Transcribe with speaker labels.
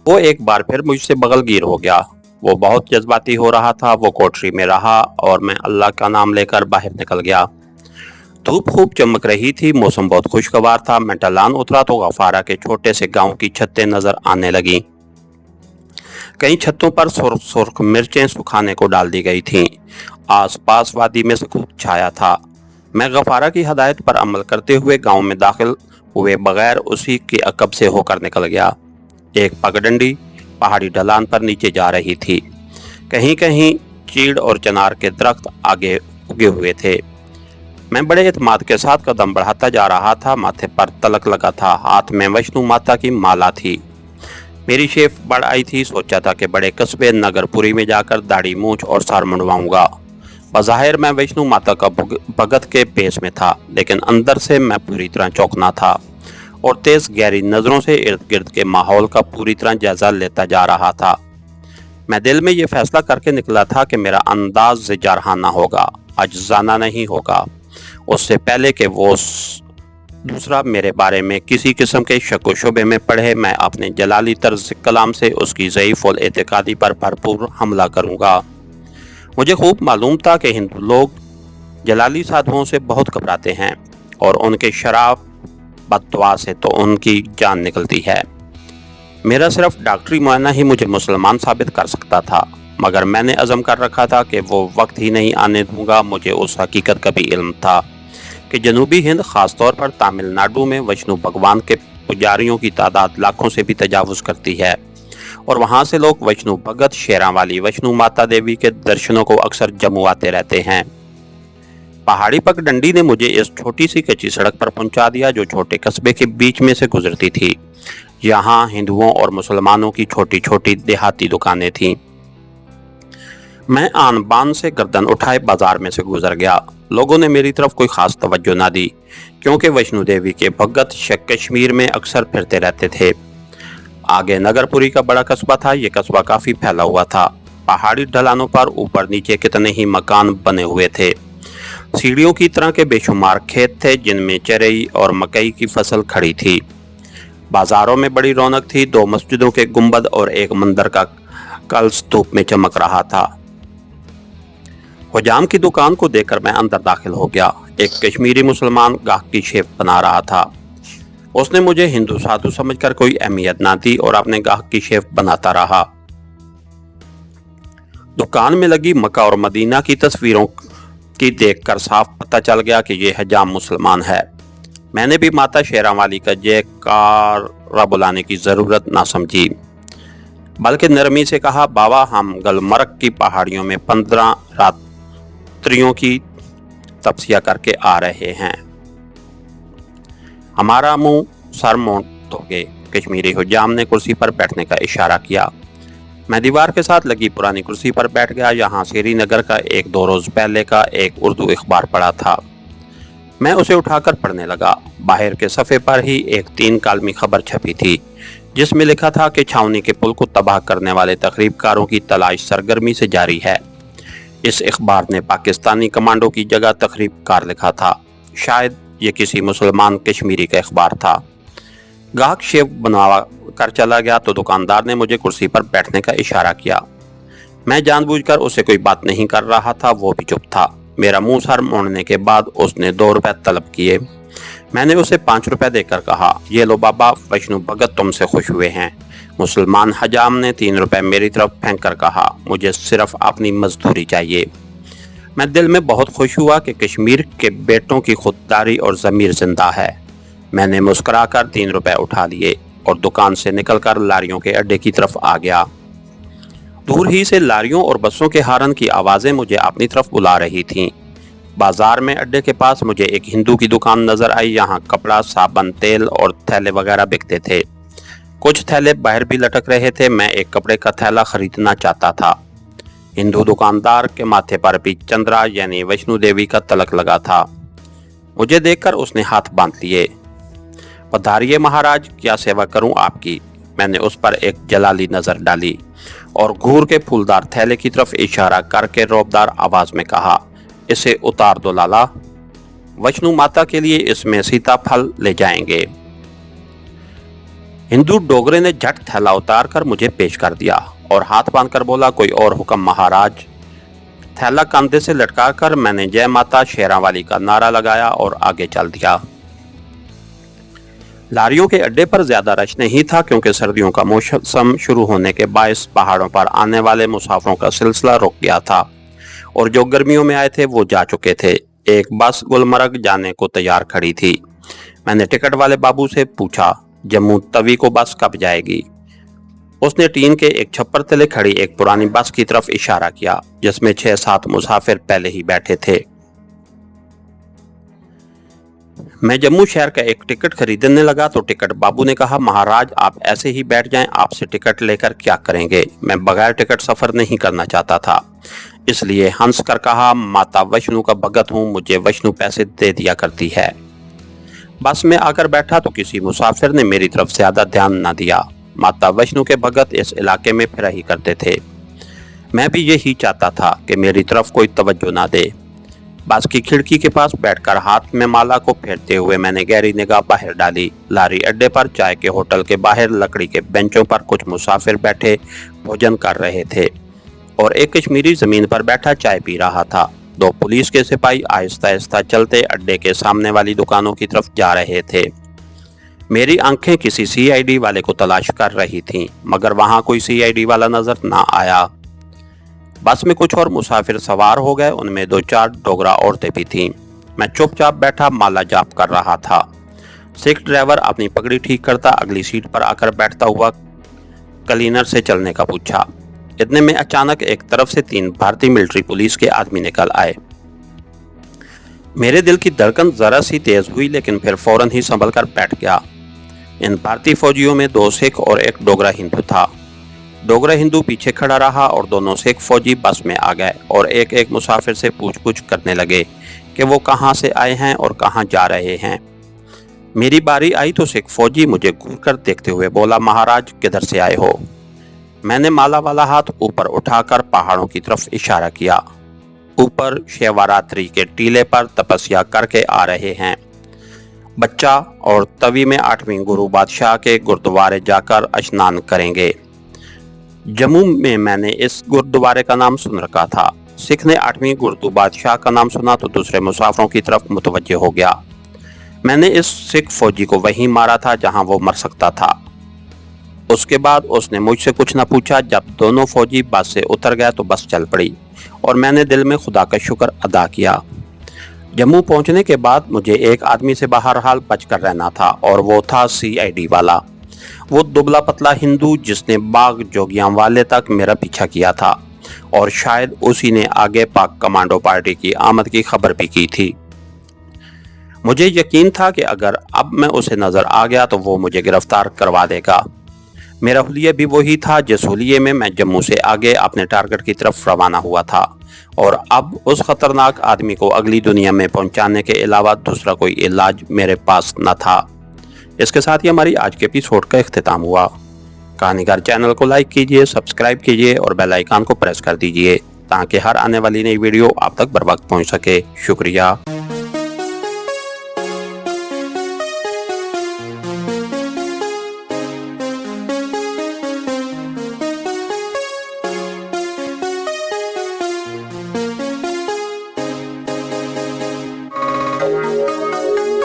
Speaker 1: वो एक बार फिर मुझसे बगलगीर हो गया। वो बहुत जज्बाती हो रहा था। वो कोठरी में रहा और मैं अल्लाह का नाम लेकर बाहर निकल गया। धूप खूब चमक रही थी, मौसम बहुत खुशगवार था। मैं ढलान उतरा तो गफारा के छोटे से गांव की छतें नजर आने लगी। कई छतों पर सुर्ख सुर्ख मिर्चें सुखाने को डाल दी गई थीं। आसपास वादी में खूब छाया था। मैं गफारा की हदायत पर अमल करते हुए गांव में दाखिल हुए बगैर उसी के अकब से होकर निकल गया। एक पगडंडी पहाड़ी ढलान पर नीचे जा रही थी। कहीं कहीं चीड़ और चनार के दरख्त आगे उगे हुए थे। मैं बड़े एतमाद के साथ कदम बढ़ाता जा रहा था। माथे पर तलक लगा था, हाथ में वैष्णो माता की माला थी। मेरी शेफ बढ़ आई थी। सोचा था कि बड़े कस्बे नगरपुरी में जाकर दाढ़ी मूंछ और सर मुंडवाऊंगा। बज़ाहिर मैं वैष्णो माता का भगत के पेश में था, लेकिन अंदर से मैं पूरी तरह चौंकना था और तेज गहरी नजरों से इर्द गिर्द के माहौल का पूरी तरह जायजा लेता जा रहा था। मैं दिल में ये फैसला करके निकला था कि मेरा अंदाज जारहाना होगा, अज्जाना नहीं होगा। उससे पहले कि वो दूसरा मेरे बारे में किसी किस्म के शक व शुबे में पढ़े, मैं अपने जलाली तर्ज कलाम से उसकी ज़ईफ़ और एतकादी पर भरपूर हमला करूँगा। मुझे खूब मालूम था कि हिंदू लोग जलाली साधुओं से बहुत घबराते हैं और उनके शराब बददुआ से तो उनकी जान निकलती है। मेरा सिर्फ डॉक्टरी मुआयना ही मुझे मुसलमान साबित कर सकता था, मगर मैंने अज़म कर रखा था कि वो वक्त ही नहीं आने दूंगा। मुझे उस हकीकत का भी इल्म था कि जनूबी हिंद, ख़ासतौर पर तमिलनाडु में वैष्णो भगवान के पुजारियों की तादाद लाखों से भी तजावुज़ करती है और वहाँ से लोग वैष्णो भगत शेरां वाली वैष्णो माता देवी के दर्शनों को अक्सर जम्मू आते रहते हैं। पहाड़ी पगडंडी ने मुझे इस छोटी सी कच्ची सड़क पर पहुंचा दिया जो छोटे कस्बे के बीच में से गुजरती थी। यहाँ हिंदुओं और मुसलमानों की छोटी छोटी देहाती दुकानें थीं। मैं आन बान से गर्दन उठाए बाजार में से गुजर गया। लोगों ने मेरी तरफ कोई खास तवज्जो ना दी, क्योंकि वैष्णो देवी के भगत कश्मीर में अक्सर फिरते रहते थे। आगे नगरपुरी का बड़ा कस्बा था। ये कस्बा काफी फैला हुआ था। पहाड़ी ढलानों पर ऊपर नीचे कितने ही मकान बने हुए थे। सीढ़ियों की तरह के बेशुमार खेत थे जिनमें चरई और मकई की फसल खड़ी थी। बाजारों में बड़ी रौनक थी। 2 मस्जिदों के गुंबद और एक मंदिर का कलश धूप में चमक रहा था। हुजाम की दुकान को देखकर मैं अंदर दाखिल हो गया। एक कश्मीरी मुसलमान गाहक की शेफ बना रहा था। उसने मुझे हिंदू साधु समझकर कोई अहमियत ना दी और अपने गाहक की शेफ बनाता रहा। दुकान में लगी मक्का और मदीना की तस्वीरों की देखकर साफ पता चल गया कि ये हुजाम मुसलमान है। मैंने भी माता शेरां वाली का जयकारा बुलाने की जरूरत ना समझी, बल्कि नरमी से कहा, बाबा हम गलमर्ग की पहाड़ियों में 15 रात्रियों की तपस्या करके आ रहे हैं। हमारा मुंह सर मोड़ दोगे? कश्मीरी हुजाम ने कुर्सी पर बैठने का इशारा किया। मैं दीवार के साथ लगी पुरानी कुर्सी पर बैठ गया। यहाँ श्रीनगर का एक 2 रोज पहले का एक उर्दू अखबार पढ़ा था। मैं उसे उठाकर पढ़ने लगा। बाहर के सफ़े पर ही एक 3 कालमी खबर छपी थी जिसमें लिखा था कि छावनी के पुल को तबाह करने वाले तखरीबकारों की तलाश सरगर्मी से जारी है। इस अखबार ने पाकिस्तानी कमांडो की जगह तखरीबकार लिखा था। शायद ये किसी मुसलमान कश्मीरी का अखबार था। गाहक शेव बनवा कर चला गया तो दुकानदार ने मुझे कुर्सी पर बैठने का इशारा किया। मैं जानबूझकर उसे कोई बात नहीं कर रहा था। वो भी चुप था। मेरा मुंह सर मोड़ने के बाद उसने 2 रुपए तलब किए। मैंने उसे 5 रुपए देकर कहा, ये लो बाबा, वैष्णो भगत तुमसे खुश हुए हैं। मुसलमान हजाम ने 3 रुपए मेरी तरफ फेंक कर कहा, मुझे सिर्फ अपनी मजदूरी चाहिए। मैं दिल में बहुत खुश हुआ कि कश्मीर के बेटों की खुददारी और ज़मीर जिंदा है। मैंने मुस्कुराकर 3 रुपए उठा लिए और दुकान से निकलकर लारियों के अड्डे की तरफ आ गया। दूर ही से लारियों और बसों के हारन की आवाज़ें मुझे अपनी तरफ बुला रही थीं। बाजार में अड्डे के पास मुझे एक हिंदू की दुकान नजर आई। यहाँ कपड़ा, साबुन, तेल और थैले वगैरह बिकते थे। कुछ थैले बाहर भी लटक रहे थे। मैं एक कपड़े का थैला खरीदना चाहता था। हिंदू दुकानदार के माथे पर भी चंद्रा यानी वैष्णो देवी का तलक लगा था। मुझे देखकर उसने हाथ बांध लिए। पधारिए महाराज, क्या सेवा करूं आपकी? मैंने उस पर एक जलाली नजर डाली और घूर के फूलदार थैले की तरफ इशारा करके रौबदार आवाज में कहा, इसे उतार दो लाला, वैष्णो माता के लिए इसमें सीताफल ले जाएंगे। हिंदू डोगरे ने झट थैला उतार कर मुझे पेश कर दिया और हाथ बांध कर बोला, कोई और हुक्म महाराज। थैला कंधे से लटका कर मैंने जय माता शेरावाली का नारा लगाया और आगे चल दिया। लारियों के अड्डे पर ज्यादा रश नहीं था क्योंकि सर्दियों का मौसम शुरू होने के बायस पहाड़ों पर आने वाले मुसाफिरों का सिलसिला रुक गया था और जो गर्मियों में आए थे वो जा चुके थे। एक बस गुलमर्ग जाने को तैयार खड़ी थी। मैंने टिकट वाले बाबू से पूछा, जम्मू तवी को बस कब जाएगी? उसने टीन के एक छप्पर तले खड़ी एक पुरानी बस की तरफ इशारा किया जिसमें 6-7 मुसाफिर पहले ही बैठे थे। मैं जम्मू शहर का एक टिकट खरीदने लगा तो टिकट बाबू ने कहा, महाराज आप ऐसे ही बैठ जाएं, आपसे टिकट लेकर क्या करेंगे? मैं बगैर टिकट सफर नहीं करना चाहता था, इसलिए हंस कर कहा, माता वैष्णु का भगत हूँ, मुझे वैष्णु पैसे दे दिया करती है। बस में आकर बैठा तो किसी मुसाफिर ने मेरी तरफ ज्यादा ध्यान न दिया। माता वैष्णु के भगत इस इलाके में फिरा ही करते थे। मैं भी यही चाहता था कि मेरी तरफ कोई तवज्जो ना दे। बस की खिड़की के पास बैठकर हाथ में माला को फेरते हुए मैंने गहरी निगाह बाहर डाली। लारी अड्डे पर चाय के होटल के बाहर लकड़ी के बेंचों पर कुछ मुसाफिर बैठे भोजन कर रहे थे और एक कश्मीरी जमीन पर बैठा चाय पी रहा था। 2 पुलिस के सिपाही आहिस्ता आहिस्ता चलते अड्डे के सामने वाली दुकानों की तरफ जा रहे थे। मेरी आंखें किसी CID वाले को तलाश कर रही थीं, मगर वहां कोई CID वाला नजर ना आया। बस में कुछ और मुसाफिर सवार हो गए, उनमें 2-4 डोगरा औरतें भी थीं। मैं चुपचाप बैठा माला जाप कर रहा था। सिख ड्राइवर अपनी पगड़ी ठीक करता अगली सीट पर आकर बैठता हुआ क्लीनर से चलने का पूछा। इतने में अचानक एक तरफ से 3 भारतीय मिलिट्री पुलिस के आदमी निकल आए। मेरे दिल की धड़कन जरा सी तेज हुई लेकिन फिर फौरन ही संभल कर बैठ गया। इन भारतीय फौजियों में 2 सिख और एक डोगरा हिंदू था। डोगरा हिंदू पीछे खड़ा रहा और दोनों सिख फौजी बस में आ गए और एक एक मुसाफिर से पूछ करने लगे कि वो कहाँ से आए हैं और कहाँ जा रहे हैं। मेरी बारी आई तो सिख फौजी मुझे घूर कर देखते हुए बोला, महाराज किधर से आए हो? मैंने माला वाला हाथ ऊपर उठाकर पहाड़ों की तरफ इशारा किया। ऊपर शिवरात्रि के टीले पर तपस्या करके आ रहे हैं। बच्चा और तवी में 8वीं गुरु बादशाह के गुरुद्वारे जाकर स्नान करेंगे। जम्मू में मैंने इस गुरुद्वारे का नाम सुन रखा था। सिख ने 8वीं गुरु बादशाह का नाम सुना तो दूसरे मुसाफिरों की तरफ मुतवज्जे हो गया। मैंने इस सिख फौजी को वहीं मारा था जहां वो मर सकता था। उसके बाद उसने मुझसे कुछ न पूछा। जब दोनों फौजी बस से उतर गए तो बस चल पड़ी और मैंने दिल में खुदा का शुक्र अदा किया। जम्मू पहुंचने के बाद मुझे एक आदमी से बहरहाल बचकर रहना था और वो था CID वाला। वो दुबला पतला हिंदू जिसने बाग जोगियां वाले तक मेरा पीछा किया था और शायद उसी ने आगे पाक कमांडो पार्टी की आमद की खबर भी की थी। मुझे यकीन था कि अगर अब मैं उसे नजर आ गया तो वो मुझे गिरफ्तार करवा देगा। मेरा हुलिया भी वही था जिस हुलिये में मैं जम्मू से आगे अपने टारगेट की तरफ रवाना हुआ था और अब उस खतरनाक आदमी को अगली दुनिया में पहुंचाने के अलावा दूसरा कोई इलाज मेरे पास न था। इसके साथ ही हमारी आज के एपिसोड का इख्तिताम हुआ। कहानीकार चैनल को लाइक कीजिए, सब्सक्राइब कीजिए और बेल आइकन को प्रेस कर दीजिए ताकि हर आने वाली नई वीडियो आप तक बर वक्त पहुंच सके। शुक्रिया।